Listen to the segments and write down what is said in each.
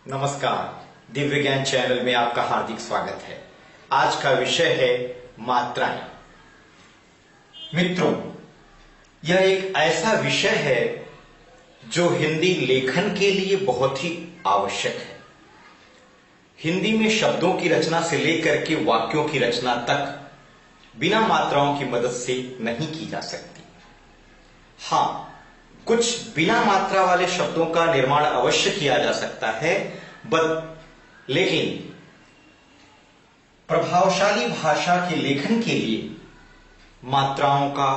नमस्कार, दिव्य ज्ञान चैनल में आपका हार्दिक स्वागत है। आज का विषय है मात्राएं। मित्रों, यह एक ऐसा विषय है जो हिंदी लेखन के लिए बहुत ही आवश्यक है। हिंदी में शब्दों की रचना से लेकर के वाक्यों की रचना तक बिना मात्राओं की मदद से नहीं की जा सकती। हाँ, कुछ बिना मात्रा वाले शब्दों का निर्माण अवश्य किया जा सकता है, लेकिन प्रभावशाली भाषा के लेखन के लिए मात्राओं का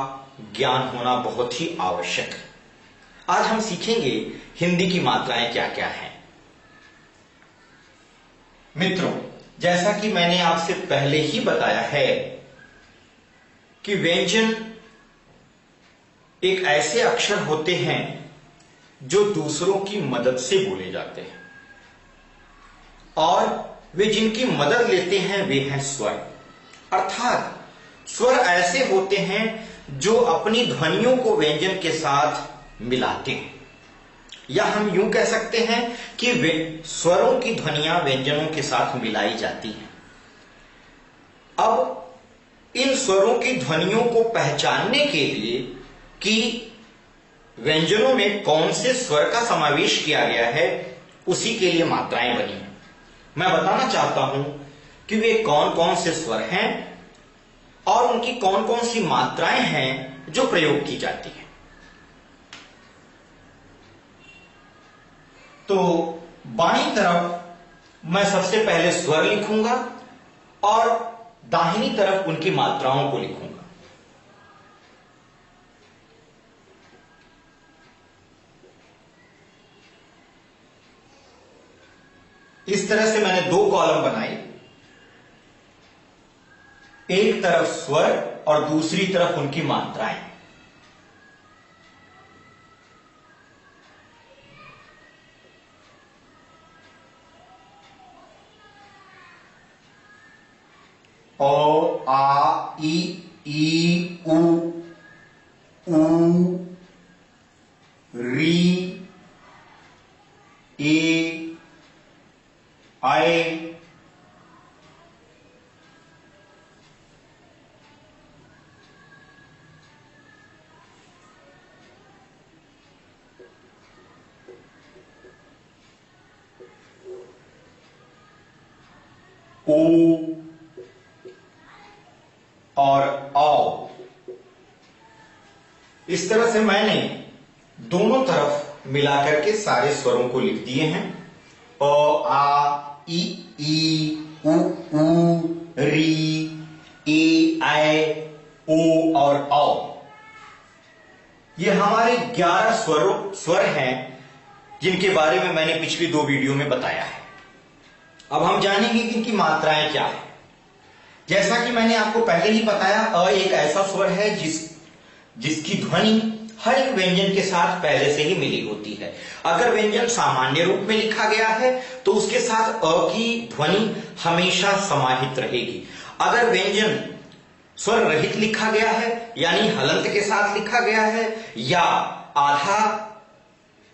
ज्ञान होना बहुत ही आवश्यक है। आज हम सीखेंगे हिंदी की मात्राएं क्या क्या हैं। मित्रों, जैसा कि मैंने आपसे पहले ही बताया है कि व्यंजन एक ऐसे अक्षर होते हैं जो दूसरों की मदद से बोले जाते हैं, और वे जिनकी मदद लेते हैं वे हैं स्वर। अर्थात स्वर ऐसे होते हैं जो अपनी ध्वनियों को व्यंजन के साथ मिलाते हैं, या हम यूं कह सकते हैं कि स्वरों की ध्वनियां व्यंजनों के साथ मिलाई जाती हैं। अब इन स्वरों की ध्वनियों को पहचानने के लिए कि व्यंजनों में कौन से स्वर का समावेश किया गया है, उसी के लिए मात्राएं बनी हैं। मैं बताना चाहता हूं कि वे कौन कौन से स्वर हैं और उनकी कौन कौन सी मात्राएं हैं जो प्रयोग की जाती हैं। तो बाईं तरफ मैं सबसे पहले स्वर लिखूंगा और दाहिनी तरफ उनकी मात्राओं को लिखूंगा। इस तरह से मैंने दो कॉलम बनाए, एक तरफ स्वर और दूसरी तरफ उनकी मात्राएं। ओ, आ, ई, उ, री, ए, आए, ओ और औ। इस तरह से मैंने दोनों तरफ मिलाकर के सारे स्वरों को लिख दिए हैं। ओ, आ, ई, उ, री, ए, आए, ओ और औ। ये हमारे 11 स्वर हैं जिनके बारे में मैंने पिछली दो वीडियो में बताया है। अब हम जानेंगे कि इनकी मात्राएं क्या है। जैसा कि मैंने आपको पहले ही बताया, अ एक ऐसा स्वर है जिसकी ध्वनि हर एक व्यंजन के साथ पहले से ही मिली होती है। अगर व्यंजन सामान्य रूप में लिखा गया है तो उसके साथ अ की ध्वनि हमेशा समाहित रहेगी। अगर व्यंजन स्वर रहित लिखा गया है, यानी हलंत के साथ लिखा गया है या आधा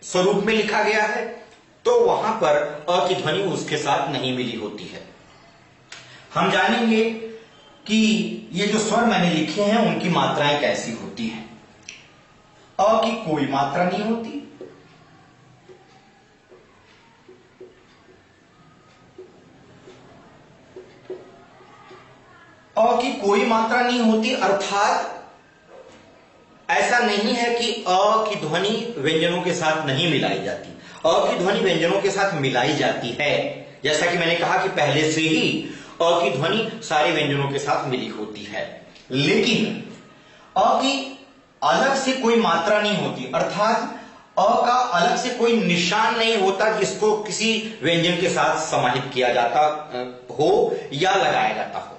स्वरूप में लिखा गया है, तो वहां पर अ की ध्वनि उसके साथ नहीं मिली होती है। हम जानेंगे कि ये जो स्वर मैंने लिखे हैं उनकी मात्राएं कैसी होती हैं। अ की कोई मात्रा नहीं होती, अ की कोई मात्रा नहीं होती, अर्थात ऐसा नहीं है कि अ की ध्वनि व्यंजनों के साथ नहीं मिलाई जाती। अ की ध्वनि व्यंजनों के साथ मिलाई जाती है। जैसा कि मैंने कहा कि पहले से ही अ की ध्वनि सारे व्यंजनों के साथ मिली होती है, लेकिन अ की अलग से कोई मात्रा नहीं होती, अर्थात अ का अलग से कोई निशान नहीं होता जिसको किसी व्यंजन के साथ समाहित किया जाता हो या लगाया जाता हो।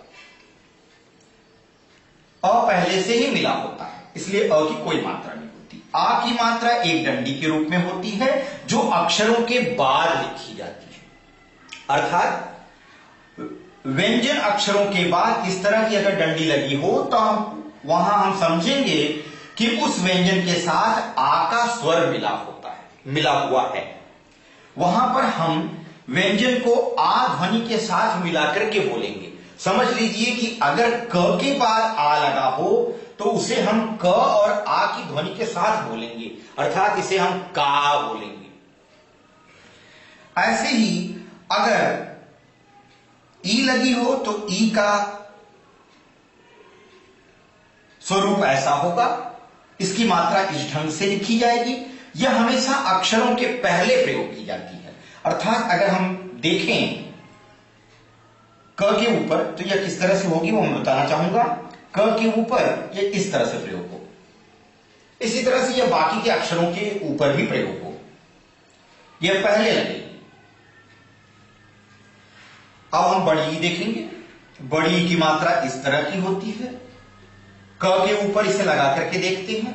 अ पहले से ही मिला होता है, इसलिए अ की कोई मात्रा नहीं होती। आ की मात्रा एक डंडी के रूप में होती है जो अक्षरों के बाद लिखी जाती है। अर्थात व्यंजन अक्षरों के बाद इस तरह की अगर डंडी लगी हो तो वहां हम समझेंगे कि उस व्यंजन के साथ आ का स्वर मिला हुआ है। वहां पर हम व्यंजन को आ ध्वनि के साथ मिलाकर के बोलेंगे। समझ लीजिए कि अगर क के बाद आ लगा हो तो उसे हम क और आ की ध्वनि के साथ बोलेंगे, अर्थात इसे हम का बोलेंगे। ऐसे ही अगर ई लगी हो तो ई का स्वरूप ऐसा होगा, इसकी मात्रा इस ढंग से लिखी जाएगी। यह हमेशा अक्षरों के पहले प्रयोग की जाती है, अर्थात अगर हम देखें क के ऊपर तो यह किस तरह से होगी वो मैं बताना चाहूंगा। क के ऊपर यह इस तरह से प्रयोग हो, इसी तरह से यह बाकी के अक्षरों के ऊपर भी प्रयोग हो, यह पहले लगेगी। अब हम बड़ी ई देखेंगे। बड़ी ई की मात्रा इस तरह की होती है। क के ऊपर इसे लगा करके देखते हैं,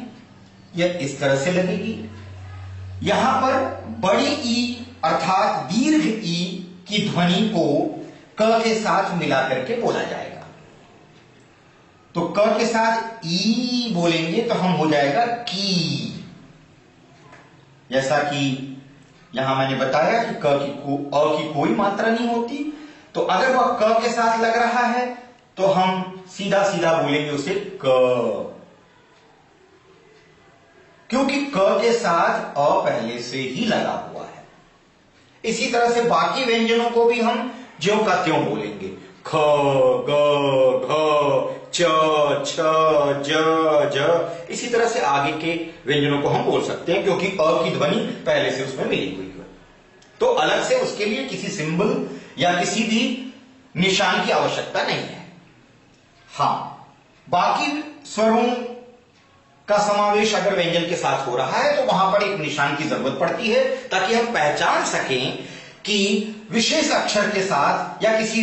यह इस तरह से लगेगी। यहां पर बड़ी ई अर्थात दीर्घ ई की ध्वनि को क के साथ मिला करके बोला जाएगा। तो क के साथ ई बोलेंगे तो हम हो जाएगा की। जैसा कि यहां मैंने बताया कि क की अ की कोई मात्रा नहीं होती, तो अगर वह क के साथ लग रहा है तो हम सीधा सीधा बोलेंगे उसे क, क्योंकि क के साथ अ पहले से ही लगा हुआ है। इसी तरह से बाकी व्यंजनों को भी हम ज्यों का त्यों बोलेंगे। ख, ग, घ, च, छ, ज, ज। इसी तरह से आगे के व्यंजनों को हम बोल सकते हैं, क्योंकि अ की ध्वनि पहले से उसमें मिली हुई है। तो अलग से उसके लिए किसी सिंबल या किसी भी निशान की आवश्यकता नहीं है। हां, बाकी स्वरों का समावेश अगर व्यंजन के साथ हो रहा है तो वहां पर एक निशान की जरूरत पड़ती है, ताकि हम पहचान सकें कि विशेष अक्षर के साथ या किसी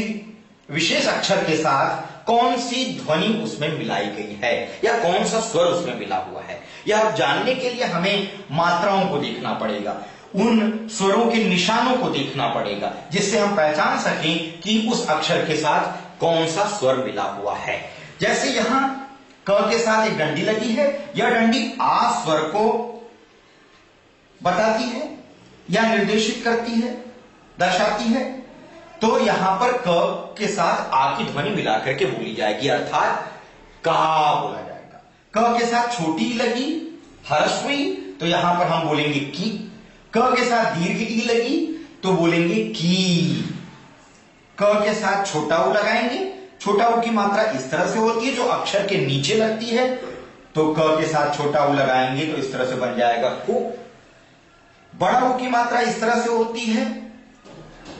विशेष अक्षर के साथ कौन सी ध्वनि उसमें मिलाई गई है या कौन सा स्वर उसमें मिला हुआ है। यह जानने के लिए हमें मात्राओं को देखना पड़ेगा, उन स्वरों के निशानों को देखना पड़ेगा, जिससे हम पहचान सकें कि उस अक्षर के साथ कौन सा स्वर मिला हुआ है। जैसे यहां क के साथ एक डंडी लगी है, यह डंडी आ स्वर को बताती है या निर्देशित करती है, दर्शाती है। तो यहां पर क के साथ आ की ध्वनि मिलाकर के बोली जाएगी, अर्थात का बोला जाएगा। क के साथ छोटी ई लगी, ह्रस्व ई, तो यहां पर हम बोलेंगे की। क के साथ दीर्घ ई लगी तो बोलेंगे की। क के साथ छोटा ऊ लगाएंगे, छोटा ऊ की मात्रा इस तरह से होती है जो अक्षर के नीचे लगती है, तो क के साथ छोटा ऊ लगाएंगे तो इस तरह से बन जाएगा कु। बड़ा ऊ की मात्रा इस तरह से होती है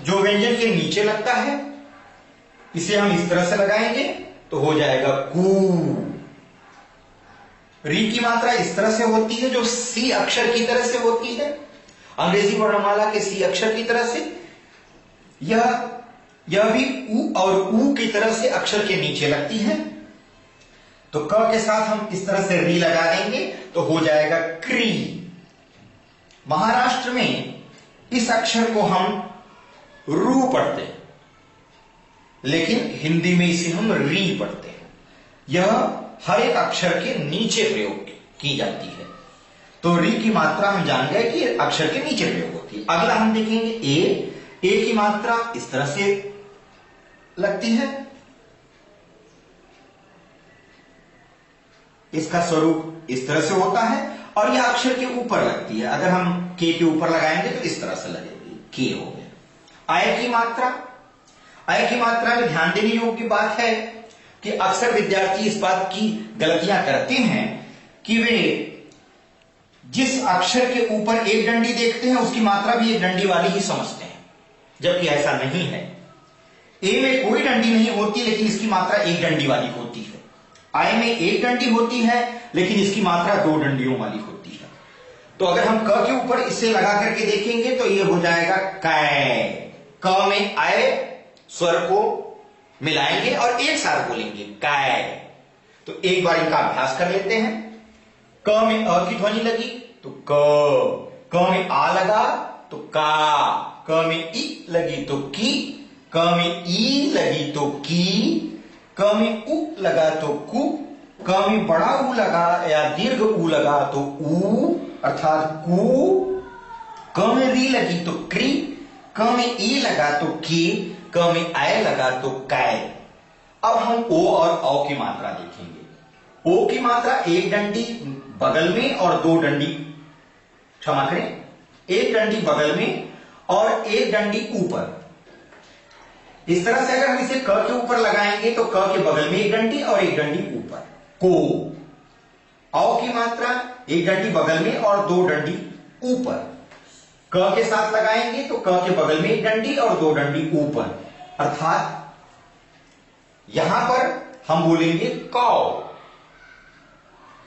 जो व्यंजन के नीचे लगता है, इसे हम इस तरह से लगाएंगे तो हो जाएगा कू। री की मात्रा इस तरह से होती है जो सी अक्षर की तरह से होती है, अंग्रेजी वर्णमाला के सी अक्षर की तरह से। यह भी ऊ और ऊ की तरह से अक्षर के नीचे लगती है, तो क के साथ हम इस तरह से री लगा देंगे तो हो जाएगा क्री। महाराष्ट्र में इस अक्षर को हम रू पढ़ते हैं, लेकिन हिंदी में इसे हम री पढ़ते हैं। यह हर एक अक्षर के नीचे प्रयोग की जाती है, तो री की मात्रा हम जान गए कि अक्षर के नीचे प्रयोग होती है। अगला हम देखेंगे ए की मात्रा इस तरह से लगती है, इसका स्वरूप इस तरह से होता है और यह अक्षर के ऊपर लगती है। अगर हम के ऊपर लगाएंगे तो इस तरह से लगेगी, के हो गया। आय की मात्रा में ध्यान देने योग्य बात है कि अक्सर विद्यार्थी इस बात की गलतियां करते हैं कि वे जिस अक्षर के ऊपर एक डंडी देखते हैं उसकी मात्रा भी एक डंडी वाली ही समझते हैं, जबकि ऐसा नहीं है। ए में कोई डंडी नहीं होती, लेकिन इसकी मात्रा एक डंडी वाली होती है। आय में एक डंडी होती है, लेकिन इसकी मात्रा दो डंडियों वाली होती है। तो अगर हम क के ऊपर इसे लगा करके देखेंगे तो यह हो जाएगा कै। क में आय स्वर को मिलाएंगे और एक साथ बोलेंगे कै। तो एक बार इनका अभ्यास कर लेते हैं। क में अ की ध्वनि लगी तो क में आ लगा तो का, क में ई लगी तो की, क में ई लगी तो की, क में उ लगा तो कु, क में बड़ा ऊ लगा या दीर्घ ऊ लगा तो ऊ अर्थात कु, क में री लगी तो क्री, क में ई लगा तो की, क में आय लगा तो कै। अब हम ओ और औ की मात्रा देखेंगे। ओ की मात्रा एक डंडी बगल में और दो डंडी, क्षमा करें, एक डंडी बगल में और एक डंडी ऊपर। इस तरह से अगर हम इसे क के ऊपर लगाएंगे तो क के बगल में एक डंडी और एक डंडी ऊपर, को। औ की मात्रा एक डंडी बगल में और दो डंडी ऊपर। क के साथ लगाएंगे तो क के बगल में एक डंडी और दो डंडी ऊपर, अर्थात यहां पर हम बोलेंगे कौ।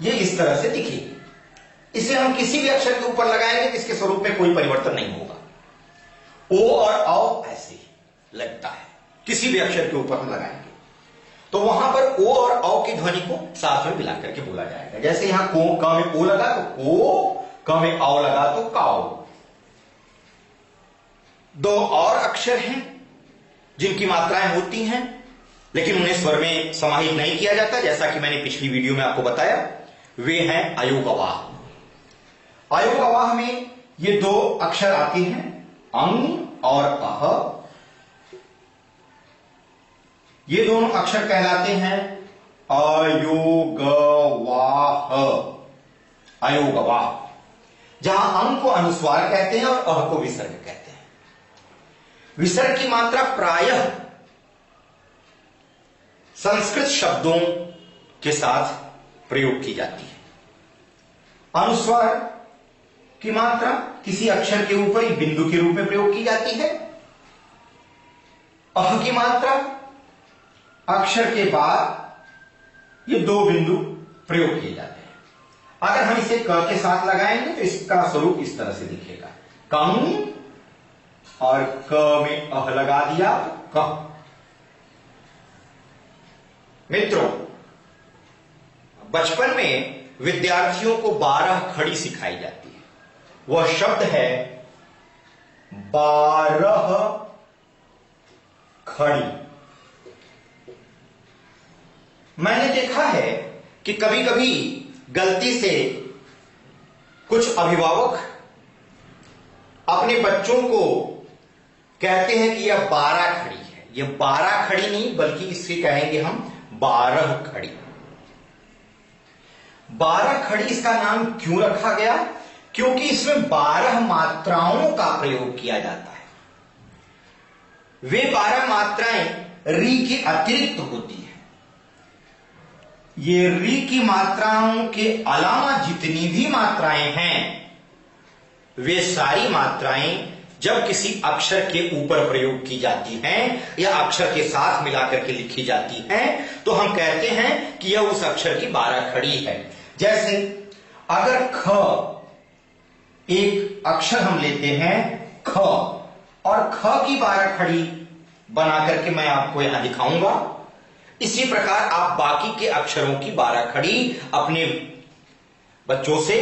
ये इस तरह से दिखेगी। इसे हम किसी भी अक्षर के ऊपर लगाएंगे तो इसके स्वरूप में कोई परिवर्तन नहीं होगा। ओ और औ ऐसे ही लगता है, किसी भी अक्षर के ऊपर हम लगाएंगे तो वहां पर ओ और औ की ध्वनि को साथ में मिला करके बोला जाएगा। जैसे यहां को क में ओ लगा तो को, क में औ लगा तो काओ। दो और अक्षर हैं जिनकी मात्राएं होती हैं लेकिन उन्हें स्वर में समाहित नहीं किया जाता, जैसा कि मैंने पिछली वीडियो में आपको बताया। वे हैं अयोग अवाह। अयोग अवाह में ये दो अक्षर आते हैं, अंग और अह। ये दोनों अक्षर कहलाते हैं अयोगवाह। अयोगवाह, जहां अंग को अनुस्वार कहते हैं और अह को विसर्ग कहते हैं। विसर्ग की मात्रा प्रायः संस्कृत शब्दों के साथ प्रयोग की जाती है। अनुस्वार की मात्रा किसी अक्षर के ऊपर एक बिंदु के रूप में प्रयोग की जाती है। अह की मात्रा अक्षर के बाद ये दो बिंदु प्रयोग किए जाते हैं। अगर हम इसे क के साथ लगाएंगे तो इसका स्वरूप इस तरह से दिखेगा, कं और क में अह लगा दिया क। मित्रों, बचपन में विद्यार्थियों को 12 खड़ी सिखाई जाती है। वह शब्द है 12 खड़ी। मैंने देखा है कि कभी कभी गलती से कुछ अभिभावक अपने बच्चों को कहते हैं कि यह 12 खड़ी है। यह 12 खड़ी नहीं बल्कि इससे कहेंगे हम 12 खड़ी। 12 खड़ी इसका नाम क्यों रखा गया? क्योंकि इसमें 12 मात्राओं का प्रयोग किया जाता है। वे 12 मात्राएं री के अतिरिक्त होती है। ये री की मात्राओं के अलावा जितनी भी मात्राएं हैं वे सारी मात्राएं जब किसी अक्षर के ऊपर प्रयोग की जाती हैं या अक्षर के साथ मिलाकर के लिखी जाती हैं तो हम कहते हैं कि यह उस अक्षर की 12 खड़ी है। जैसे अगर ख एक अक्षर हम लेते हैं ख और ख की 12 खड़ी बना करके मैं आपको यहां दिखाऊंगा, इसी प्रकार आप बाकी के अक्षरों की 12 खड़ी अपने बच्चों से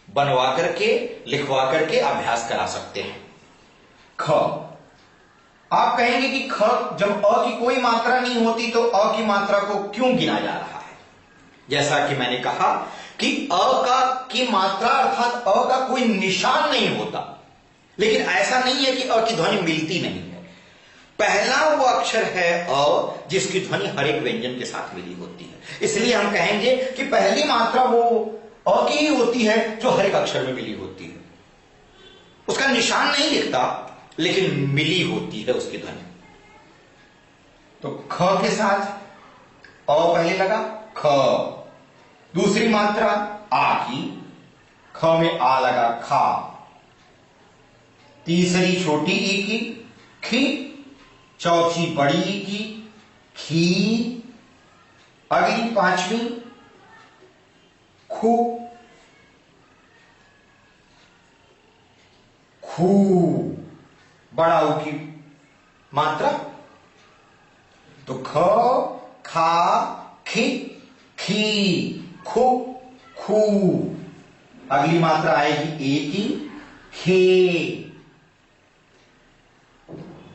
बनवा करके लिखवा करके अभ्यास करा सकते हैं। ख, आप कहेंगे कि ख जब अ की कोई मात्रा नहीं होती तो अ की मात्रा को क्यों गिना जा रहा है? जैसा कि मैंने कहा कि की मात्रा अर्थात अ का कोई निशान नहीं होता, लेकिन ऐसा नहीं है कि अ की ध्वनि मिलती नहीं है। पहला वो अक्षर है अ जिसकी ध्वनि हर एक व्यंजन के साथ मिली होती है। इसलिए हम कहेंगे कि पहली मात्रा वो अ की ही होती है जो हर एक अक्षर में मिली होती है। उसका निशान नहीं दिखता लेकिन मिली होती है उसकी ध्वनि। तो ख के साथ अ पहले लगा ख, दूसरी मात्रा आ की, ख में आ लगा खा, तीसरी छोटी ई की खी, चौथी बड़ी ई की खी, अगली पांचवी खू, खू, बड़ा ऊ की मात्रा तो ख खा खी खी खू खू। अगली मात्रा आएगी ए की खे,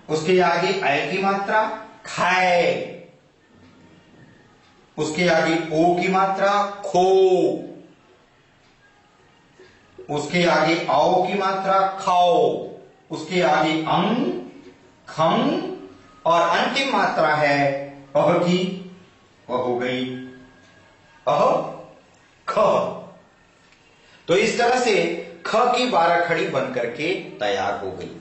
उसके आगे ऐ की मात्रा खाए, उसके आगे ओ की मात्रा खो, उसके आगे आओ की मात्रा खाओ, उसके आगे अंग, खम और अंतिम मात्रा है अह की, वह हो गई अह ख। तो इस तरह से ख की 12 खड़ी बन करके तैयार हो गई।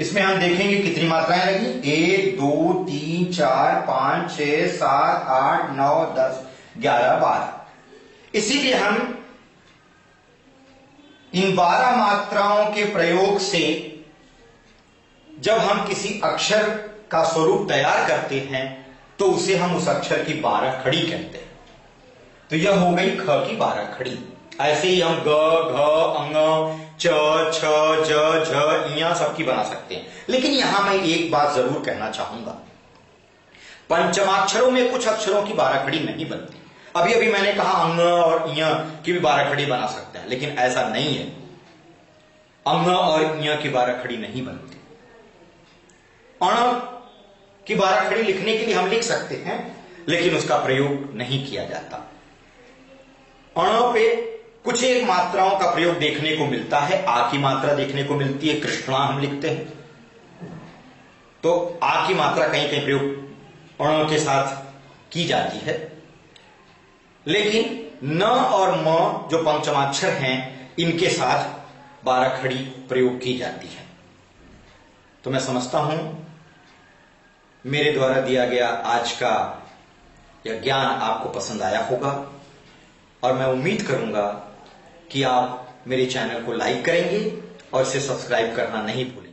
इसमें हम देखेंगे कितनी मात्राएं लगी, 1 2 3 4 5 6 7 8 9 10 11 12। इसीलिए हम इन 12 मात्राओं के प्रयोग से जब हम किसी अक्षर का स्वरूप तैयार करते हैं तो उसे हम उस अक्षर की 12 खड़ी कहते हैं। तो यह हो गई ख की 12 खड़ी। ऐसे ही हम ग, घ, अंग, च, छ, ज, झ, इया सबकी बना सकते हैं। लेकिन यहां मैं एक बात जरूर कहना चाहूंगा, पंचमाक्षरों में कुछ अक्षरों की 12 खड़ी नहीं बनती। अभी अभी मैंने कहा अंग और इया की भी 12 खड़ी बना सकते हैं, लेकिन ऐसा नहीं है। अंग और इया की 12 खड़ी नहीं बनती। अण की 12 खड़ी लिखने के लिए हम लिख सकते हैं, लेकिन उसका प्रयोग नहीं किया जाता। अण पे कुछ एक मात्राओं का प्रयोग देखने को मिलता है। आ की मात्रा देखने को मिलती है, कृष्णा हम लिखते हैं, तो आ की मात्रा कहीं कहीं प्रयोग अण के साथ की जाती है। लेकिन न और म जो पंचमाक्षर हैं, इनके साथ 12 खड़ी प्रयोग की जाती है। तो मैं समझता हूं मेरे द्वारा दिया गया आज का यह ज्ञान आपको पसंद आया होगा, और मैं उम्मीद करूंगा कि आप मेरे चैनल को लाइक करेंगे और इसे सब्सक्राइब करना नहीं भूलेंगे।